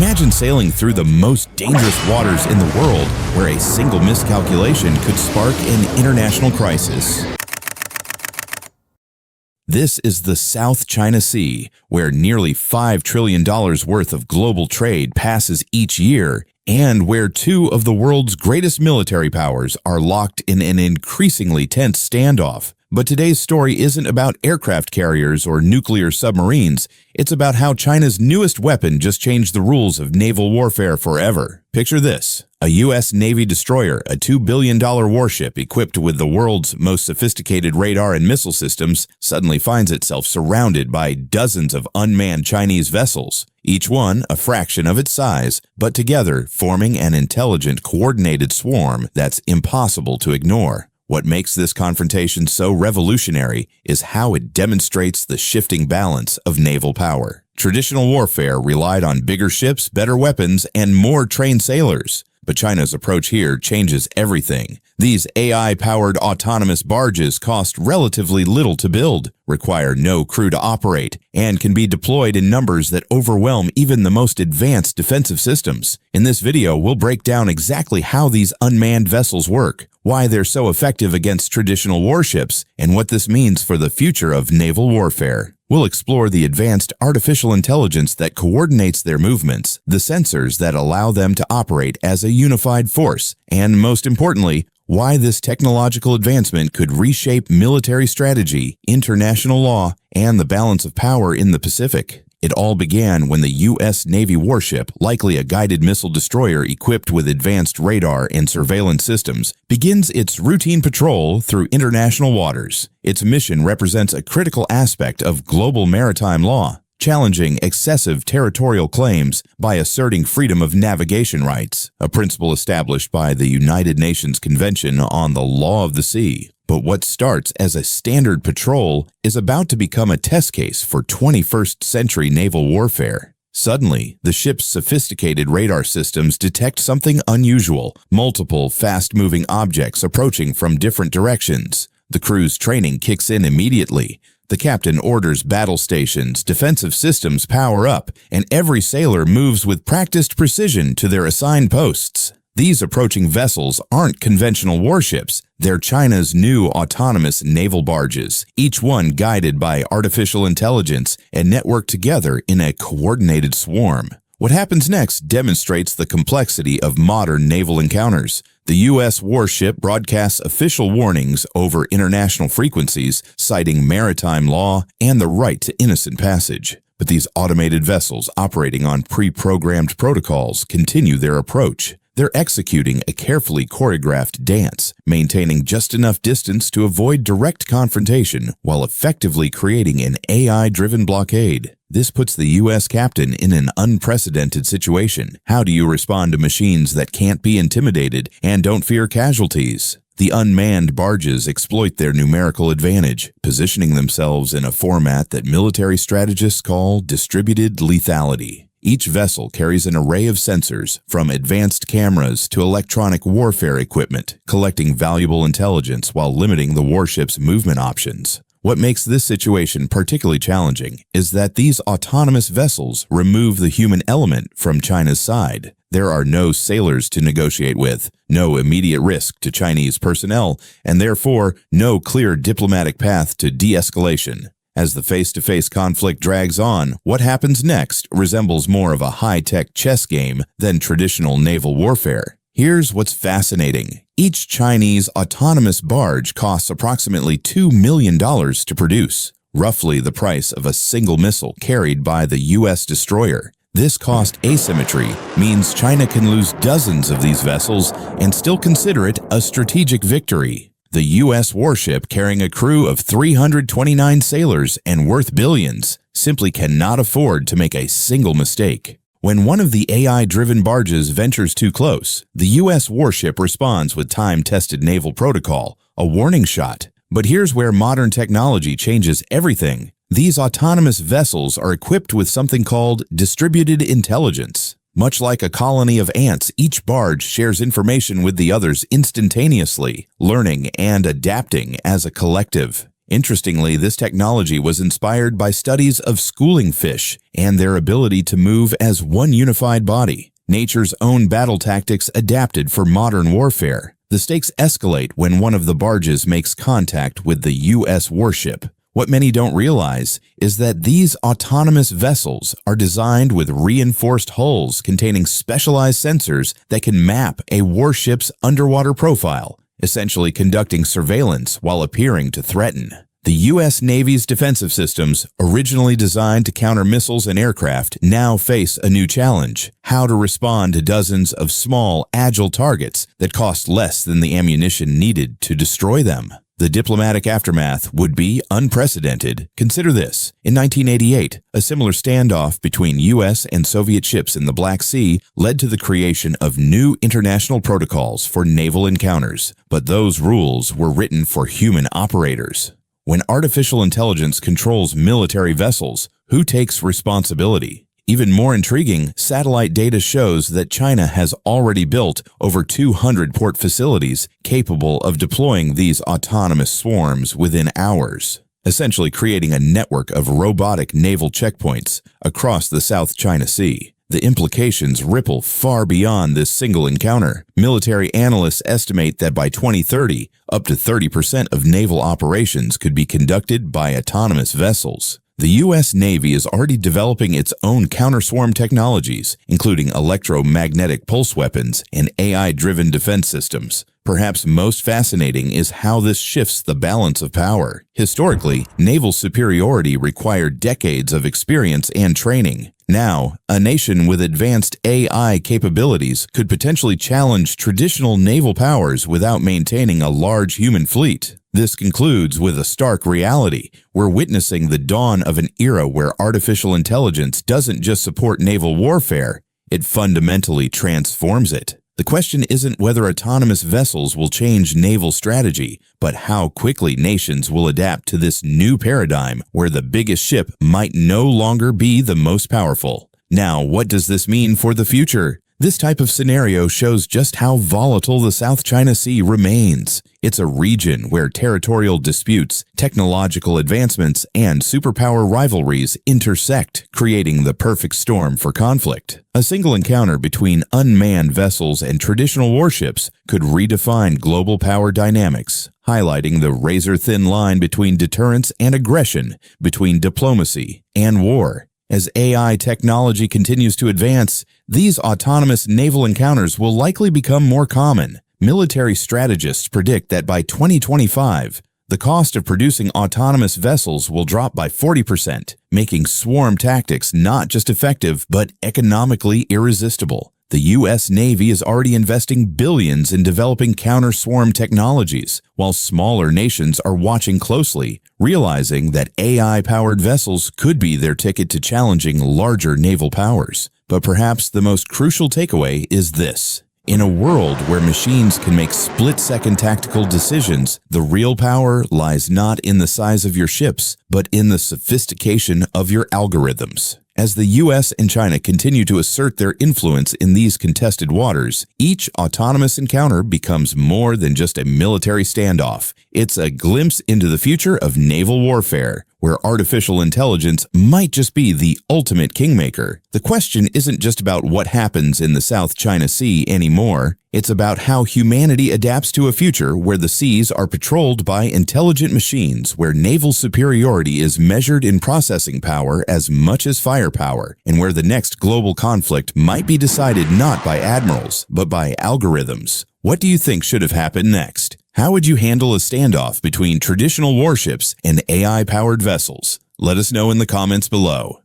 Imagine sailing through the most dangerous waters in the world, where a single miscalculation could spark an international crisis. This is the South China Sea, where nearly $5 trillion worth of global trade passes each year, and where two of the world's greatest military powers are locked in an increasingly tense standoff. But today's story isn't about aircraft carriers or nuclear submarines. It's about how China's newest weapon just changed the rules of naval warfare forever. Picture this. A U.S. Navy destroyer, a $2 billion warship equipped with the world's most sophisticated radar and missile systems, suddenly finds itself surrounded by dozens of unmanned Chinese vessels, each one a fraction of its size, but together forming an intelligent, coordinated swarm that's impossible to ignore. What makes this confrontation so revolutionary is how it demonstrates the shifting balance of naval power. Traditional warfare relied on bigger ships, better weapons, and more trained sailors. But China's approach here changes everything. These AI-powered autonomous barges cost relatively little to build, require no crew to operate, and can be deployed in numbers that overwhelm even the most advanced defensive systems. In this video, we'll break down exactly how these unmanned vessels work, why they're so effective against traditional warships, and what this means for the future of naval warfare. We'll explore the advanced artificial intelligence that coordinates their movements, the sensors that allow them to operate as a unified force, and most importantly, why this technological advancement could reshape military strategy, international law, and the balance of power in the Pacific. It all began when the U.S. Navy warship, likely a guided missile destroyer equipped with advanced radar and surveillance systems, begins its routine patrol through international waters. Its mission represents a critical aspect of global maritime law, challenging excessive territorial claims by asserting freedom of navigation rights, a principle established by the United Nations Convention on the Law of the Sea. But what starts as a standard patrol is about to become a test case for 21st century naval warfare. Suddenly, the ship's sophisticated radar systems detect something unusual, multiple fast-moving objects approaching from different directions. The crew's training kicks in immediately. The captain orders battle stations, defensive systems power up, and every sailor moves with practiced precision to their assigned posts. These approaching vessels aren't conventional warships. They're China's new autonomous naval barges, each one guided by artificial intelligence and networked together in a coordinated swarm. What happens next demonstrates the complexity of modern naval encounters. The U.S. warship broadcasts official warnings over international frequencies, citing maritime law and the right to innocent passage. But these automated vessels operating on pre-programmed protocols continue their approach. They're executing a carefully choreographed dance, maintaining just enough distance to avoid direct confrontation while effectively creating an AI-driven blockade. This puts the U.S. captain in an unprecedented situation. How do you respond to machines that can't be intimidated and don't fear casualties? The unmanned barges exploit their numerical advantage, positioning themselves in a format that military strategists call distributed lethality. Each vessel carries an array of sensors, from advanced cameras to electronic warfare equipment, collecting valuable intelligence while limiting the warship's movement options. What makes this situation particularly challenging is that these autonomous vessels remove the human element from China's side. There are no sailors to negotiate with, no immediate risk to Chinese personnel, and therefore no clear diplomatic path to de-escalation. As the face-to-face conflict drags on, what happens next resembles more of a high-tech chess game than traditional naval warfare. Here's what's fascinating. Each Chinese autonomous barge costs approximately $2 million to produce, roughly the price of a single missile carried by the U.S. destroyer. This cost asymmetry means China can lose dozens of these vessels and still consider it a strategic victory. The U.S. warship, carrying a crew of 329 sailors and worth billions, simply cannot afford to make a single mistake. When one of the AI-driven barges ventures too close, the U.S. warship responds with time-tested naval protocol, a warning shot. But here's where modern technology changes everything. These autonomous vessels are equipped with something called distributed intelligence. Much like a colony of ants, each barge shares information with the others instantaneously, learning and adapting as a collective. Interestingly, this technology was inspired by studies of schooling fish and their ability to move as one unified body. Nature's own battle tactics adapted for modern warfare. The stakes escalate when one of the barges makes contact with the U.S. warship. What many don't realize is that these autonomous vessels are designed with reinforced hulls containing specialized sensors that can map a warship's underwater profile, essentially conducting surveillance while appearing to threaten. The U.S. Navy's defensive systems, originally designed to counter missiles and aircraft, now face a new challenge: how to respond to dozens of small, agile targets that cost less than the ammunition needed to destroy them. The diplomatic aftermath would be unprecedented. Consider this. In 1988, a similar standoff between U.S. and Soviet ships in the Black Sea led to the creation of new international protocols for naval encounters, but those rules were written for human operators. When artificial intelligence controls military vessels, who takes responsibility? Even more intriguing, satellite data shows that China has already built over 200 port facilities capable of deploying these autonomous swarms within hours, essentially creating a network of robotic naval checkpoints across the South China Sea. The implications ripple far beyond this single encounter. Military analysts estimate that by 2030, up to 30% of naval operations could be conducted by autonomous vessels. The U.S. Navy is already developing its own counter-swarm technologies, including electromagnetic pulse weapons and AI-driven defense systems. Perhaps most fascinating is how this shifts the balance of power. Historically, naval superiority required decades of experience and training. Now, a nation with advanced AI capabilities could potentially challenge traditional naval powers without maintaining a large human fleet. This concludes with a stark reality. We're witnessing the dawn of an era where artificial intelligence doesn't just support naval warfare, it fundamentally transforms it. The question isn't whether autonomous vessels will change naval strategy, but how quickly nations will adapt to this new paradigm where the biggest ship might no longer be the most powerful. Now, what does this mean for the future? This type of scenario shows just how volatile the South China Sea remains. It's a region where territorial disputes, technological advancements, and superpower rivalries intersect, creating the perfect storm for conflict. A single encounter between unmanned vessels and traditional warships could redefine global power dynamics, highlighting the razor-thin line between deterrence and aggression, between diplomacy and war. As AI technology continues to advance, these autonomous naval encounters will likely become more common. Military strategists predict that by 2025, the cost of producing autonomous vessels will drop by 40%, making swarm tactics not just effective but economically irresistible. The U.S. Navy is already investing billions in developing counter-swarm technologies, while smaller nations are watching closely, realizing that AI-powered vessels could be their ticket to challenging larger naval powers. But perhaps the most crucial takeaway is this. In a world where machines can make split-second tactical decisions, the real power lies not in the size of your ships, but in the sophistication of your algorithms. As the U.S. and China continue to assert their influence in these contested waters, each autonomous encounter becomes more than just a military standoff. It's a glimpse into the future of naval warfare, where artificial intelligence might just be the ultimate kingmaker. The question isn't just about what happens in the South China Sea anymore. It's about how humanity adapts to a future where the seas are patrolled by intelligent machines, where naval superiority is measured in processing power as much as firepower, and where the next global conflict might be decided not by admirals, but by algorithms. What do you think should have happened next? How would you handle a standoff between traditional warships and AI-powered vessels? Let us know in the comments below.